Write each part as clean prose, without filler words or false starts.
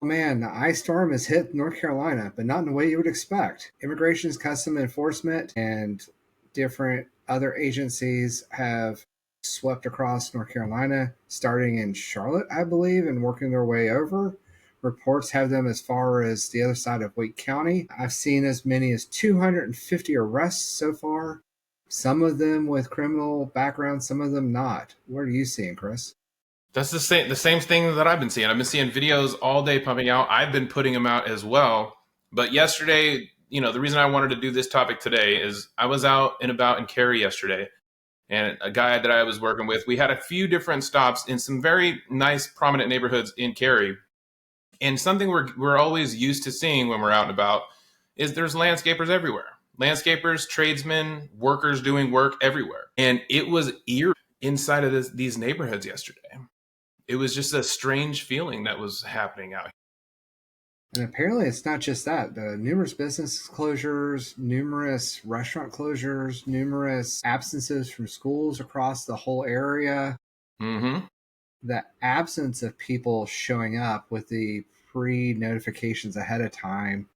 Man, the ice storm has hit North Carolina, but not in the way you would expect. Immigration's Custom Enforcement and different other agencies have swept across North Carolina, starting in Charlotte, I believe, and working their way over. Reports have them as far as the other side of Wake County. I've seen as many as 250 arrests so far, some of them with criminal backgrounds, some of them not. What are you seeing, Chris? That's the same thing that I've been seeing. I've been seeing videos all day pumping out. I've been putting them out as well. But yesterday, the reason I wanted to do this topic today is I was out and about in Cary yesterday, and a guy that I was working with, we had a few different stops in some very nice, prominent neighborhoods in Cary. And something we're always used to seeing when we're out and about is there's landscapers everywhere. Landscapers, tradesmen, workers doing work everywhere. And it was eerie inside of these neighborhoods yesterday. It was just a strange feeling that was happening out here. And apparently, it's not just that. The numerous business closures, numerous restaurant closures, numerous absences from schools across the whole area. Mm-hmm. The absence of people showing up with the pre-notifications ahead of time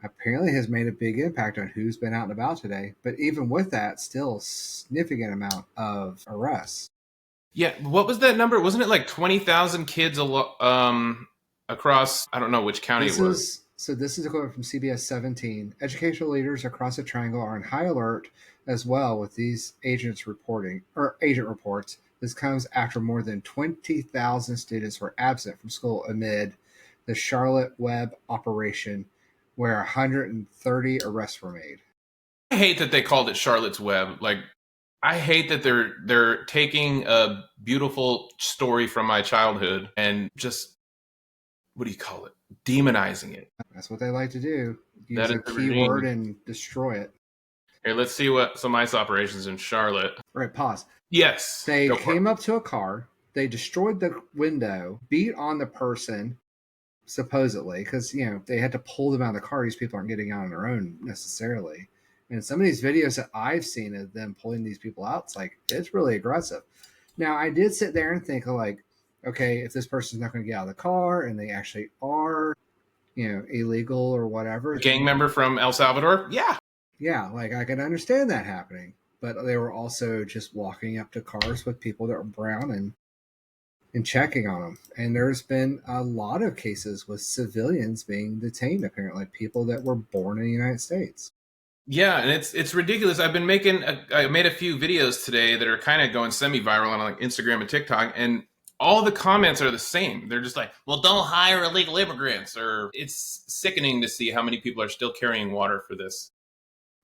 apparently has made a big impact on who's been out and about today. But even with that, still a significant amount of arrests. Yeah, what was that number? Wasn't it like 20,000 kids across, I don't know which county it was. This is a quote from CBS 17. Educational leaders across the triangle are on high alert as well with these agent reports. This comes after more than 20,000 students were absent from school amid the Charlotte Web operation, where 130 arrests were made. I hate that they called it Charlotte's Web. Like, I hate that they're taking a beautiful story from my childhood and just, what do you call it? Demonizing it. That's what they like to do. Use That is a keyword and destroy it. Here, let's see what some ICE operations in Charlotte. All right, pause. Yes. They came up to a car. They destroyed the window, beat on the person, supposedly, because, they had to pull them out of the car. These people aren't getting out on their own necessarily. And some of these videos that I've seen of them pulling these people out, it's really aggressive. Now, I did sit there and think, okay, if this person's not going to get out of the car and they actually are, illegal or whatever. A gang member from El Salvador? Yeah. Yeah, I could understand that happening. But they were also just walking up to cars with people that were brown and checking on them. And there's been a lot of cases with civilians being detained, apparently, people that were born in the United States. Yeah, and it's ridiculous. I made a few videos today that are kind of going semi-viral on Instagram and TikTok, and all the comments are the same. They're just like, well, don't hire illegal immigrants. Or it's sickening to see how many people are still carrying water for this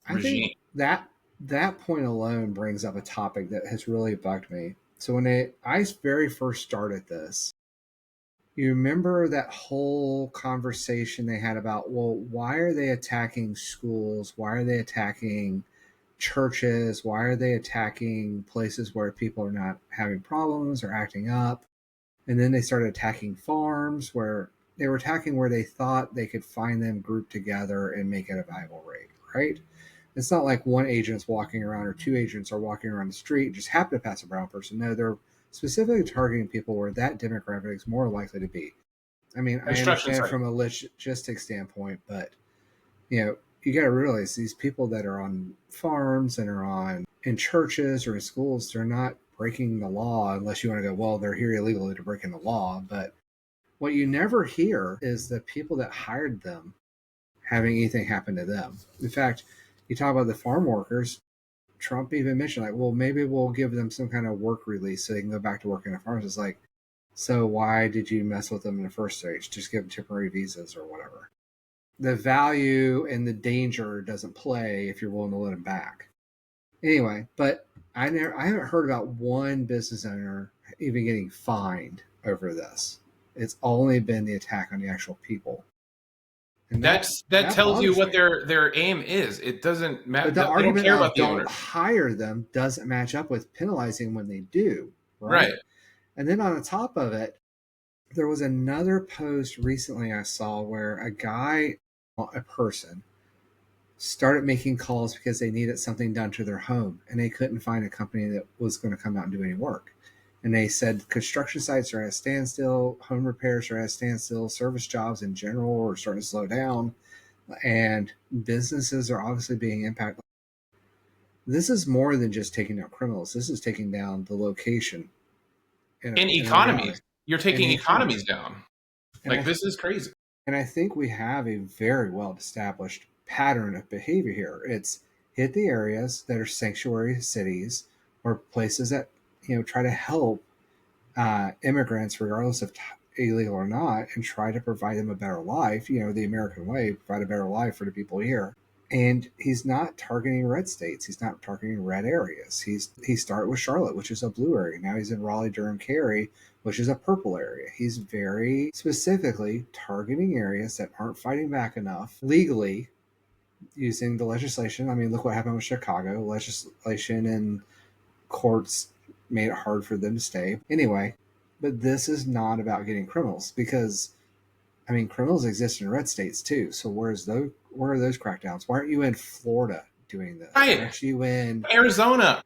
regime. I think that point alone brings up a topic that has really bugged me. So when I very first started this, you remember that whole conversation they had about, well, why are they attacking schools? Why are they attacking churches? Why are they attacking places where people are not having problems or acting up? And then they started attacking farms where they were attacking where they thought they could find them grouped together and make it a viable raid, right? It's not like one agent's walking around or two agents are walking around the street, just happen to pass a brown person. No, they're specifically targeting people where that demographic is more likely to be. I mean, I understand from a logistics standpoint, but you got to realize these people that are on farms and are in churches or in schools, they're not breaking the law unless you want to go, well, they're here illegally to breaking the law. But what you never hear is the people that hired them having anything happen to them. In fact, you talk about the farm workers, Trump even mentioned, well, maybe we'll give them some kind of work release so they can go back to working on farms. It's so why did you mess with them in the first stage? Just give them temporary visas or whatever. The value and the danger doesn't play if you're willing to let them back. Anyway, but I haven't heard about one business owner even getting fined over this. It's only been the attack on the actual people. And that tells you what their aim is. It doesn't matter. But the argument of don't hire them doesn't match up with penalizing when they do. Right. And then on the top of it, there was another post recently I saw where a person, started making calls because they needed something done to their home and they couldn't find a company that was going to come out and do any work. And they said construction sites are at a standstill, home repairs are at a standstill, service jobs in general are starting to slow down, and businesses are obviously being impacted. This is more than just taking down criminals. This is taking down the location In in a reality, economies, you're in taking the economy. economies down. And Like, I this is crazy. and I think we have a very well established pattern of behavior here. It's hit the areas that are sanctuary cities or places that try to help immigrants, regardless of illegal or not, and try to provide them a better life. The American way, provide a better life for the people here. And he's not targeting red states. He's not targeting red areas. He started with Charlotte, which is a blue area. Now he's in Raleigh, Durham, Cary, which is a purple area. He's very specifically targeting areas that aren't fighting back enough legally using the legislation. I mean, look what happened with Chicago. Legislation and courts made it hard for them to stay. Anyway, but this is not about getting criminals because criminals exist in red states too. So where are those crackdowns? Why aren't you in Florida doing this? Why Right. aren't you in Arizona.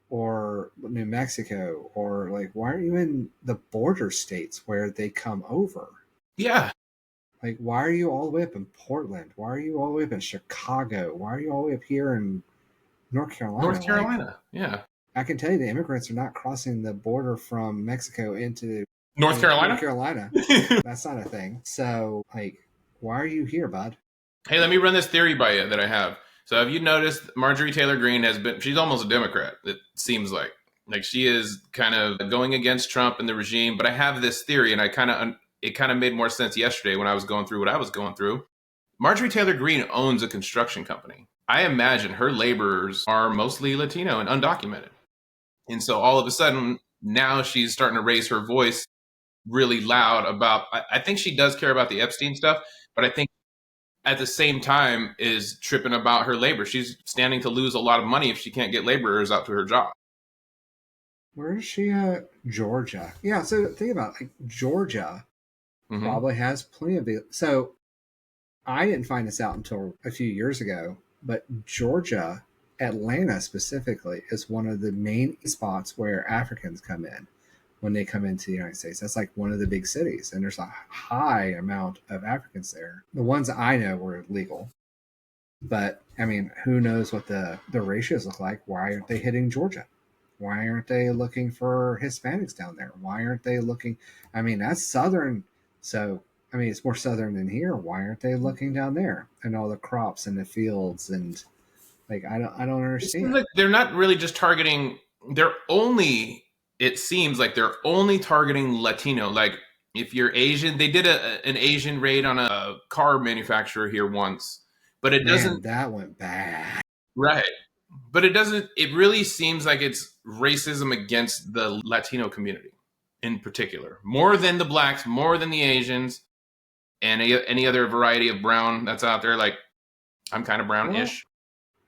or New Mexico, or like why aren't you in the border states where they come over? Yeah. Like why are you all the way up in Portland? Why are you all the way up in Chicago? Why are you all the way up here in North Carolina? North Carolina. Yeah. I can tell you the immigrants are not crossing the border from Mexico into North Carolina. North Carolina. That's not a thing. So, like, why are you here, bud? Hey, let me run this theory by you that I have. So have you noticed Marjorie Taylor Greene she's almost a Democrat, it seems like. Like she is kind of going against Trump and the regime, but I have this theory and it kind of made more sense yesterday when I was going through what I was going through. Marjorie Taylor Greene owns a construction company. I imagine her laborers are mostly Latino and undocumented. And so all of a sudden, now she's starting to raise her voice really loud about, I think she does care about the Epstein stuff, but I think at the same time is tripping about her labor. She's standing to lose a lot of money if she can't get laborers out to her job. Where is she at? Georgia. Yeah, so think about it. Like Georgia probably has plenty of the. So I didn't find this out until a few years ago, but Georgia, Atlanta specifically, is one of the main spots where Africans come in when they come into the United States. That's like one of the big cities, and there's a high amount of Africans there. The ones I know were legal, but I mean, who knows what the ratios look like? Why aren't they hitting Georgia? Why aren't they looking for Hispanics down there? Why aren't they looking? I mean, that's southern, so I mean, it's more southern than here. Why aren't they looking down there and all the crops and the fields and like I don't understand. Like they're not really just targeting. It seems like they're only targeting Latino. Like if you're Asian, they did an Asian raid on a car manufacturer here once, but it doesn't. That went bad. Right. But it doesn't, it really seems like it's racism against the Latino community in particular, more than the blacks, more than the Asians, and any other variety of brown that's out there. Like, I'm kind of brownish.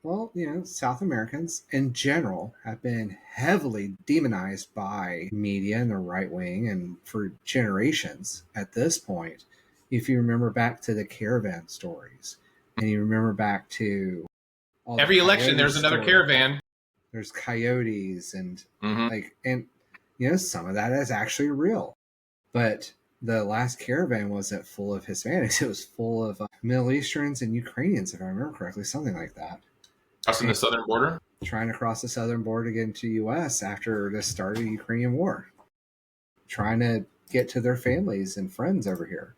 Well, South Americans in general have been heavily demonized by media and the right wing and for generations at this point. If you remember back to the caravan stories and you remember back to every election, there's another caravan. There's coyotes and some of that is actually real. But the last caravan wasn't full of Hispanics. It was full of Middle Easterns and Ukrainians, if I remember correctly, something like that. Crossing the southern border? Trying to cross the southern border to get into the U.S. after the start of the Ukrainian war. Trying to get to their families and friends over here.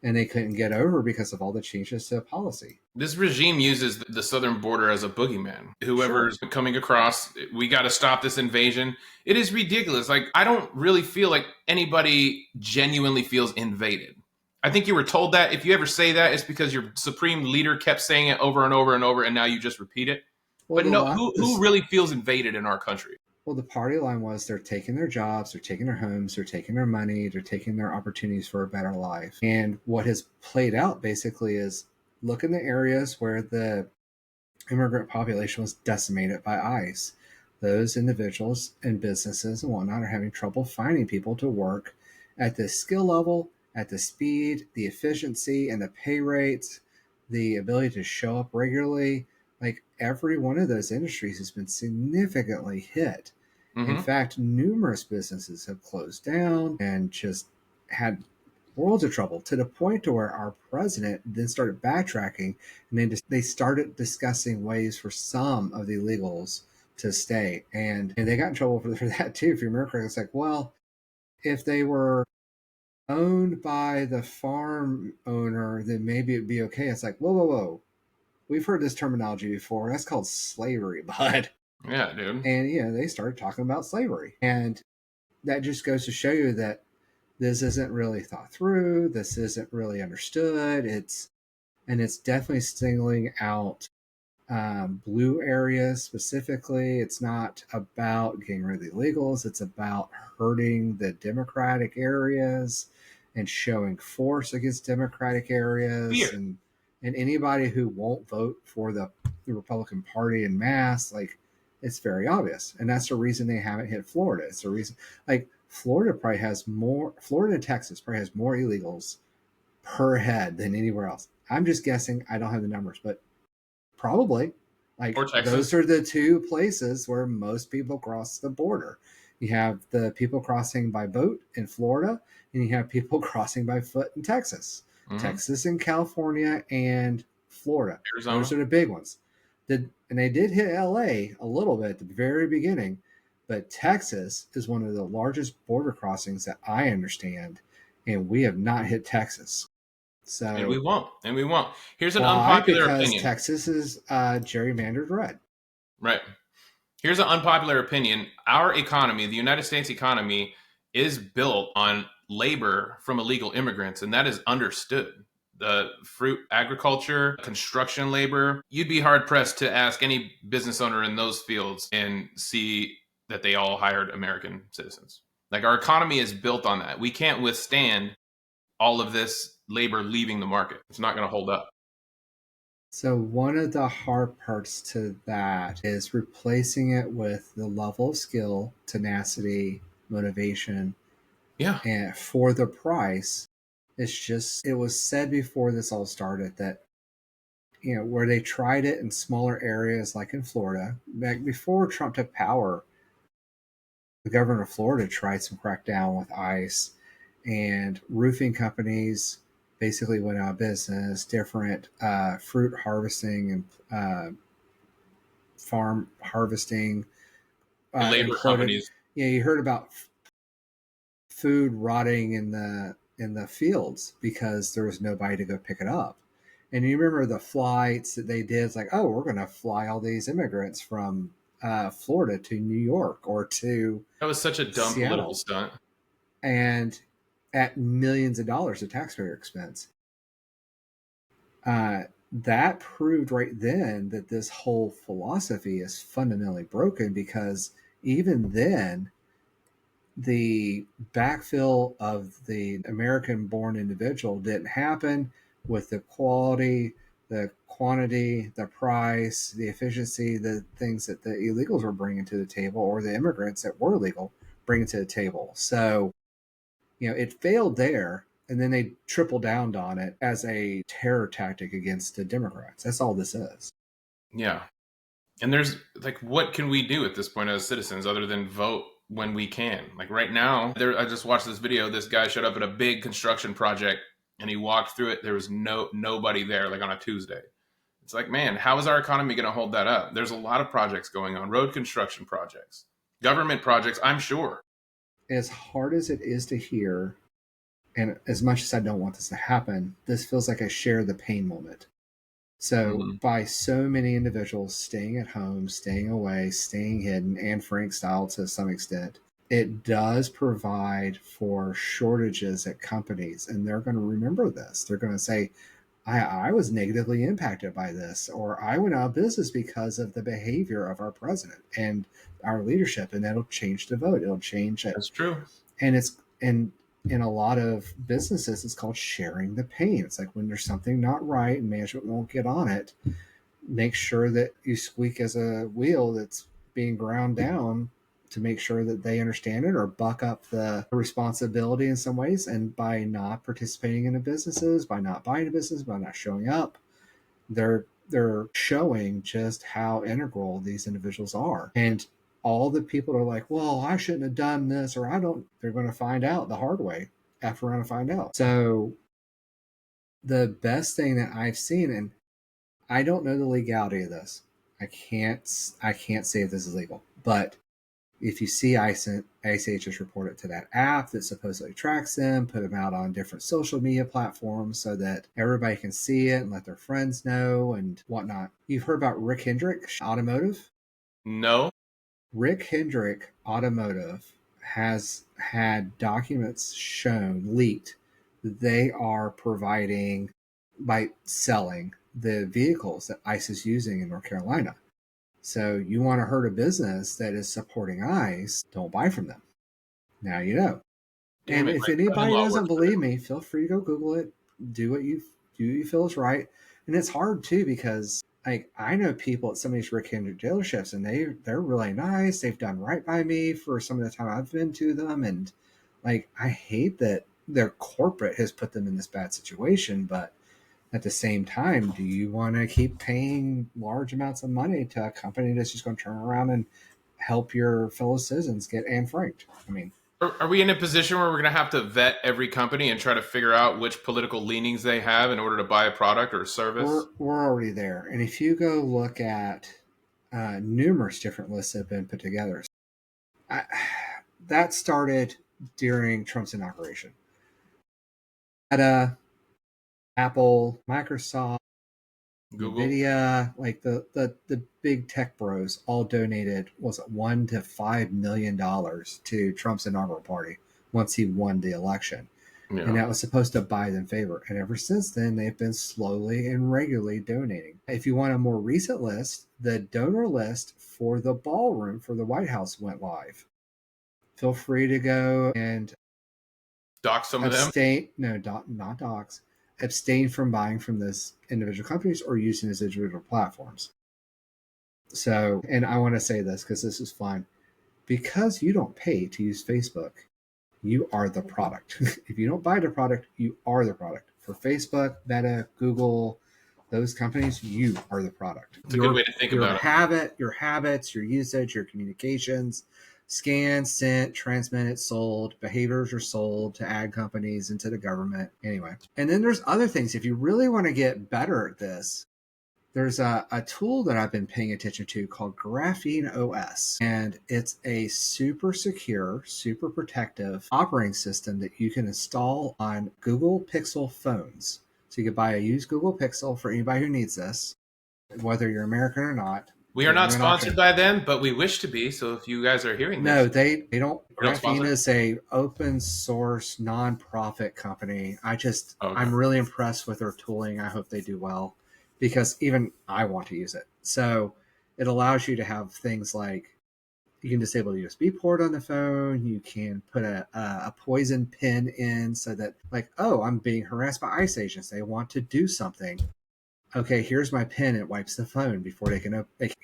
And they couldn't get over because of all the changes to policy. This regime uses the southern border as a boogeyman. Whoever's coming across, we got to stop this invasion. It is ridiculous. Like, I don't really feel like anybody genuinely feels invaded. I think you were told that. If you ever say that, it's because your supreme leader kept saying it over and over and over, and now you just repeat it. Well, but no, who really feels invaded in our country? Well, the party line was they're taking their jobs, they're taking their homes, they're taking their money, they're taking their opportunities for a better life. And what has played out basically is look in the areas where the immigrant population was decimated by ICE. Those individuals and businesses and whatnot are having trouble finding people to work at the skill level, at the speed, the efficiency, and the pay rates, the ability to show up regularly. Like every one of those industries has been significantly hit. In Mm-hmm. fact, numerous businesses have closed down and just had worlds of trouble, to the point to where our president then started backtracking, and they started discussing ways for some of the illegals to stay, and they got in trouble for that too. If you remember correctly, it's like, well, if they were owned by the farm owner, then maybe it'd be okay. It's like, whoa, whoa, whoa. We've heard this terminology before. That's called slavery, bud. Yeah, dude. And, they started talking about slavery. And that just goes to show you that this isn't really thought through. This isn't really understood. It's definitely singling out blue areas specifically. It's not about getting rid of the illegals. It's about hurting the democratic areas and showing force against democratic areas, Fear. and anybody who won't vote for the Republican Party in mass, like, it's very obvious. And that's the reason they haven't hit Florida. It's the reason, like, Florida and Texas probably has more illegals per head than anywhere else. I'm just guessing. I don't have the numbers, but probably. Or Like, those Texas. are the two places where most people cross the border. You have the people crossing by boat in Florida, and you have people crossing by foot in Texas. Mm-hmm. Texas and California and Florida. Those Arizona. are the big ones. And they did hit LA a little bit at the very beginning, but Texas is one of the largest border crossings that I understand, and we have not hit Texas. And we So won't. And we won't. Here's an why? unpopular Because opinion. Texas is gerrymandered red. Right. Here's an unpopular opinion. Our economy, the United States economy, is built on labor from illegal immigrants, and that is understood. The fruit agriculture, construction labor, you'd be hard pressed to ask any business owner in those fields and see that they all hired American citizens. Like, our economy is built on that. We can't withstand all of this labor leaving the market. It's not going to hold up. So one of the hard parts to that is replacing it with the level of skill, tenacity, motivation, Yeah. and for the price. It was said before this all started that, where they tried it in smaller areas like in Florida, back before Trump took power, the governor of Florida tried some crackdown with ICE, and roofing companies basically went out of business. Different fruit harvesting and farm harvesting The labor imploded. companies. You heard about food rotting in the fields because there was nobody to go pick it up. And you remember the flights that they did? It's like, oh, we're going to fly all these immigrants from Florida to New York or to That was such a dumb political Seattle, stunt. and at millions of dollars of taxpayer expense. That proved right then that this whole philosophy is fundamentally broken, because even then, the backfill of the American born individual didn't happen with the quality, the quantity, the price, the efficiency, the things that the illegals were bringing to the table, or the immigrants that were legal bringing to the table. So, it failed there. And then they tripled down on it as a terror tactic against the Democrats. That's all this is. Yeah. And there's like, what can we do at this point as citizens other than vote when we can? Like right now, I just watched this video. This guy showed up at a big construction project and he walked through it. There was nobody there, like on a Tuesday. It's like, man, how is our economy going to hold that up? There's a lot of projects going on, road construction projects, government projects, I'm sure. As hard as it is to hear, and as much as I don't want this to happen, this feels like I share the pain moment. So, Mm-hmm. by so many individuals staying at home, staying away, staying hidden, and Frank style to some extent, it does provide for shortages at companies. And they're going to remember this. They're going to say, I was negatively impacted by this, or I went out of business because of the behavior of our president and our leadership. And that'll change the vote. It'll change it. That's true. And in a lot of businesses, it's called sharing the pain. It's like when there's something not right and management won't get on it, make sure that you squeak as a wheel that's being ground down to make sure that they understand it, or buck up the responsibility in some ways. And by not participating in the businesses, by not buying a business, by not showing up, they're showing just how integral these individuals are. And all the people are like, well, I shouldn't have done this, or I don't, they're going to find out the hard way after we're going to find out. So the best thing that I've seen, and I don't know the legality of this. I can't say if this is legal, but if you see ICE just report it to that app that supposedly tracks them, put them out on different social media platforms so that everybody can see it and let their friends know and whatnot. You've heard about Rick Hendrick Automotive? No. Rick Hendrick Automotive has had documents shown, leaked, that they are providing by selling the vehicles that ICE is using in North Carolina. So you want to hurt a business that is supporting ICE, don't buy from them. Now you know. Damn And it, if my anybody brother-in-law doesn't works for believe them. me, feel free to go Google it. Do what you feel is right. And it's hard too because like I know people at some of these Rick Hendrick dealerships and they're really nice. They've done right by me for some of the time I've been to them. And like I hate that their corporate has put them in this bad situation, but at the same time, do you want to keep paying large amounts of money to a company that's just going to turn around and help your fellow citizens get Anne Franked? I mean, Are we in a position where we're going to have to vet every company and try to figure out which political leanings they have in order to buy a product or a we're service? we're already there. And if you go look at numerous different lists that have been put together, I, that started during Trump's inauguration. Meta, Apple, Microsoft, Google? Nvidia, like the big tech bros all donated was it $1 to $5 million to Trump's inaugural party once he won the election. And Yeah. that was supposed to buy them favor. And ever since then, they've been slowly and regularly donating. If you want a more recent list, the donor list for the ballroom for the White House went live. Feel free to go and Dock some of them? abstain. No, not docs. Abstain from buying from those individual companies or using those individual platforms. So, and I want to say this because this is fun. Because you don't pay to use Facebook, you are the product. If you don't buy the product, you are the product. For Facebook, Meta, Google, those companies, you are the product. It's a good way to think about it. Your habits, your usage, your communications, scanned, sent, transmitted, sold, behaviors are sold to ad companies and to the government. Anyway. And then there's other things. If you really want to get better at this, there's a tool that I've been paying attention to called Graphene OS. And it's a super secure, super protective operating system that you can install on Google Pixel phones. So you could buy a used Google Pixel for anybody who needs this, whether you're American or not. We are You're not not sponsored gonna, by them, but we wish to be. So if you guys are hearing no, this, they don't. we don't Graphene sponsor. is a open source nonprofit company. Okay. I'm really impressed with their tooling. I hope they do well because even I want to use it. So it allows you to have things like you can disable the USB port on the phone. You can put a poison pin in so that like, oh, I'm being harassed by ICE agents. They want to do something. Okay, here's my pin. It wipes the phone before they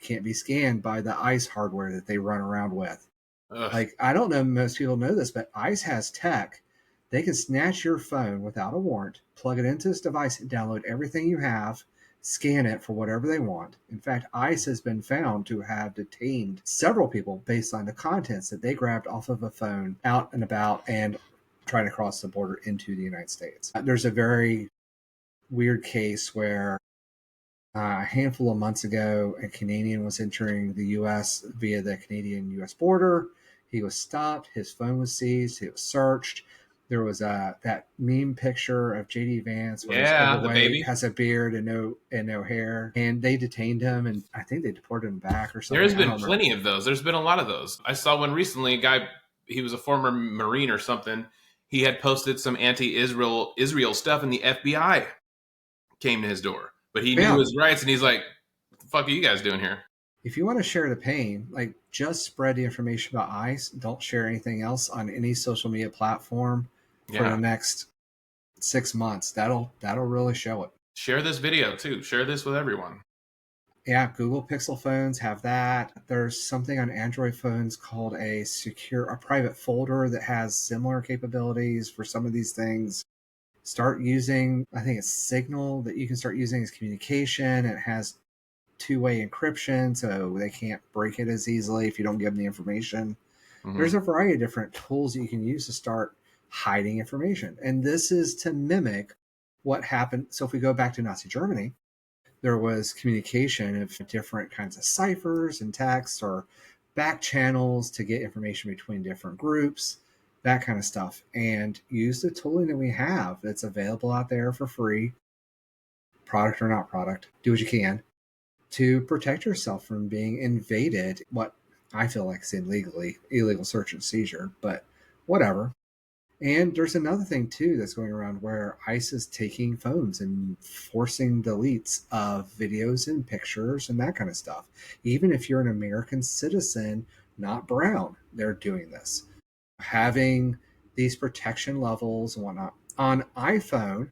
can't be scanned by the ICE hardware that they run around with. Ugh. Like, I don't know if most people know this, but ICE has tech. They can snatch your phone without a warrant, plug it into this device, and download everything you have, scan it for whatever they want. In fact, ICE has been found to have detained several people based on the contents that they grabbed off of a phone out and about and trying to cross the border into the United States. There's a very weird case where a handful of months ago, a Canadian was entering the U.S. via the Canadian-U.S. border. He was stopped. His phone was seized. He was searched. There was that meme picture of JD Vance where he's Yeah, the overweight, baby. has a beard and no hair, and they detained him, and I think they deported him back or There something. has I been don't remember. plenty of those. There's been a lot of those. I saw one recently. A guy, he was a former Marine or something. He had posted some anti-Israel stuff, and the FBI came to his door. But he knew Yeah, his rights, and he's like, "What the fuck are you guys doing here?" if you want to share the pain, like just spread the information about ICE. Don't share anything else on any social media platform for the Yeah. next 6 months. That'll really show it. Share this video too. Share this with everyone. Yeah, Google Pixel phones have that. There's something on Android phones called a private folder that has similar capabilities for some of these things. Start using, I think it's Signal that you can start using as communication. It has two-way encryption, so they can't break it as easily if you don't give them the information. Mm-hmm. There's a variety of different tools that you can use to start hiding information. And this is to mimic what happened. So if we go back to Nazi Germany, there was communication of different kinds of ciphers and texts or back channels to get information between different groups, that kind of stuff. And use the tooling that we have that's available out there for free, product or not product, do what you can to protect yourself from being invaded. What I feel like is illegal search and seizure, but whatever. And there's another thing too that's going around where ICE is taking phones and forcing deletes of videos and pictures and that kind of stuff. Even if you're an American citizen, not brown, they're doing this. Having these protection levels and whatnot. On iPhone,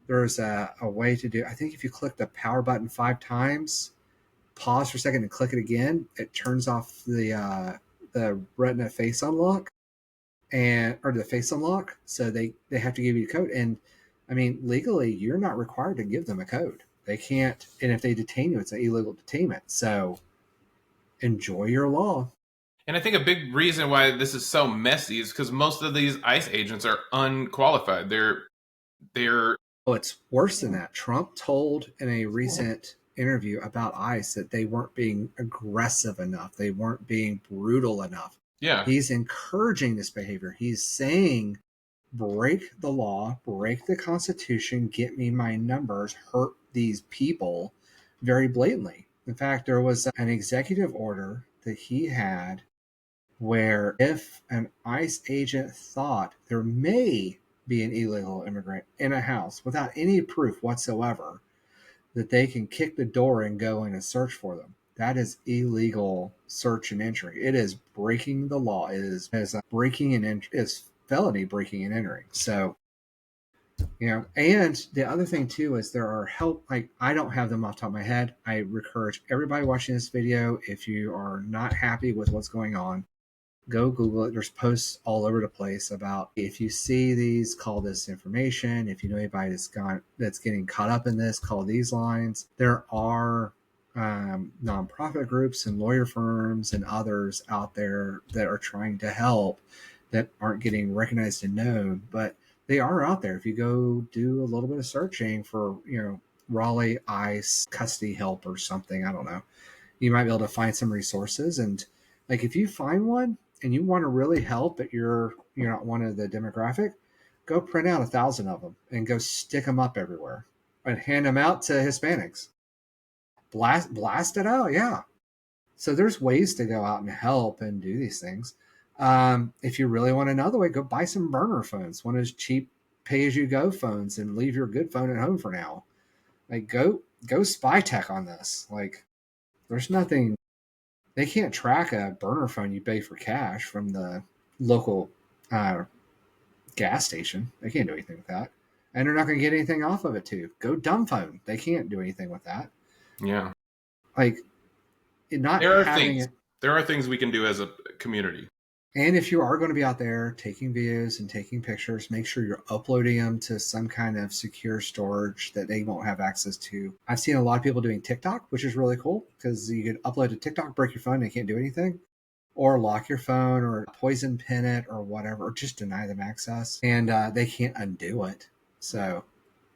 there's a way to do, I think if you click the power button 5 times, pause for a second and click it again, it turns off the Retina face unlock and or the face unlock. So they have to give you a code. And I mean, legally, you're not required to give them a code. They can't. And if they detain you, it's an illegal detainment. So enjoy your law. And I think a big reason why this is so messy is because most of these ICE agents are unqualified. They're Oh, it's worse than that. Trump told in a recent interview about ICE that they weren't being aggressive enough. They weren't being brutal enough. yeah. He's encouraging this behavior. He's saying, break the law, break the Constitution, get me my numbers, hurt these people very blatantly. In fact, there was an executive order that he had where if an ICE agent thought there may be an illegal immigrant in a house without any proof whatsoever, that they can kick the door and go in and search for them. That is illegal search and entry. It is breaking the law. It is breaking and is felony breaking and entering. So, and the other thing too is there are help. Like I don't have them off the top of my head. I encourage everybody watching this video, if you are not happy with what's going on, go Google it. There's posts all over the place about if you see these, call this information. If you know anybody that's getting caught up in this, call these lines. There are nonprofit groups and lawyer firms and others out there that are trying to help that aren't getting recognized and known, but they are out there. If you go do a little bit of searching for, Raleigh ICE custody help or something, I don't know, you might be able to find some resources. And like if you find one and you want to really help, but you're not one of the demographic, go print out 1,000 of them and go stick them up everywhere and hand them out to Hispanics. Blast it out, yeah. So there's ways to go out and help and do these things. If you really want another way, go buy some burner phones, one of those cheap pay-as-you-go phones, and leave your good phone at home for now. Like go spy tech on this. Like there's nothing. They can't track a burner phone you pay for cash from the local gas station. They can't do anything with that. And they're not going to get anything off of it, too. Go dumb phone. They can't do anything with that. Yeah. Like, not There are having things. it. There are things we can do as a community. And if you are going to be out there taking videos and taking pictures, make sure you're uploading them to some kind of secure storage that they won't have access to. I've seen a lot of people doing TikTok, which is really cool because you can upload to TikTok, break your phone, they can't do anything. Or lock your phone or poison pin it or whatever, or just deny them access. And they can't undo it. So,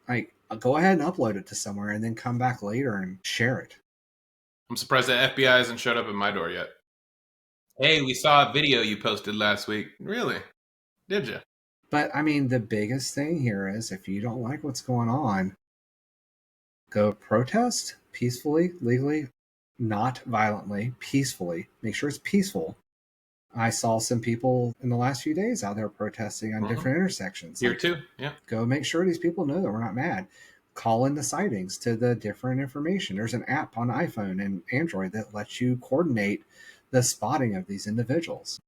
like, go ahead and upload it to somewhere and then come back later and share it. I'm surprised the FBI hasn't showed up at my door yet. Hey, we saw a video you posted last week. Really? Did you? But I mean, the biggest thing here is if you don't like what's going on, go protest peacefully, legally, not violently, peacefully. Make sure it's peaceful. I saw some people in the last few days out there protesting on different intersections. Here too, yeah. Go make sure these people know that we're not mad. Call in the sightings to the different information. There's an app on iPhone and Android that lets you coordinate the spotting of these individuals.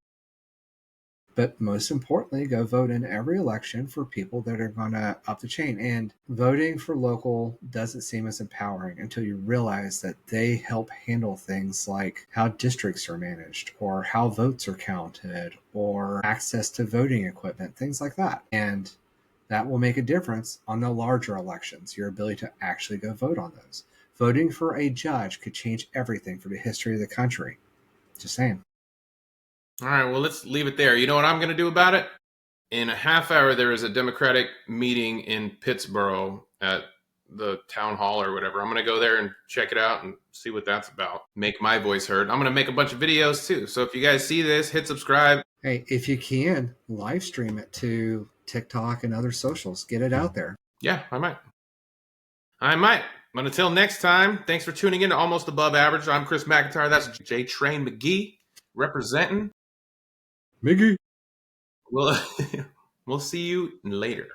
But most importantly, go vote in every election for people that are going to up the chain. And voting for local doesn't seem as empowering until you realize that they help handle things like how districts are managed or how votes are counted or access to voting equipment, things like that. And that will make a difference on the larger elections, your ability to actually go vote on those. Voting for a judge could change everything for the history of the country. Just saying. All right, well, let's leave it there. You know what I'm going to do about it? In a half hour, there is a Democratic meeting in Pittsburgh at the town hall or whatever. I'm going to go there and check it out and see what that's about. Make my voice heard. I'm going to make a bunch of videos too. So if you guys see this, hit subscribe. Hey, if you can, live stream it to TikTok and other socials. Get it out there. Yeah, I might. But until next time, thanks for tuning in to Almost Above Average. I'm Chris McIntyre. That's J Train McGee representing. Miggy. We'll, we'll see you later.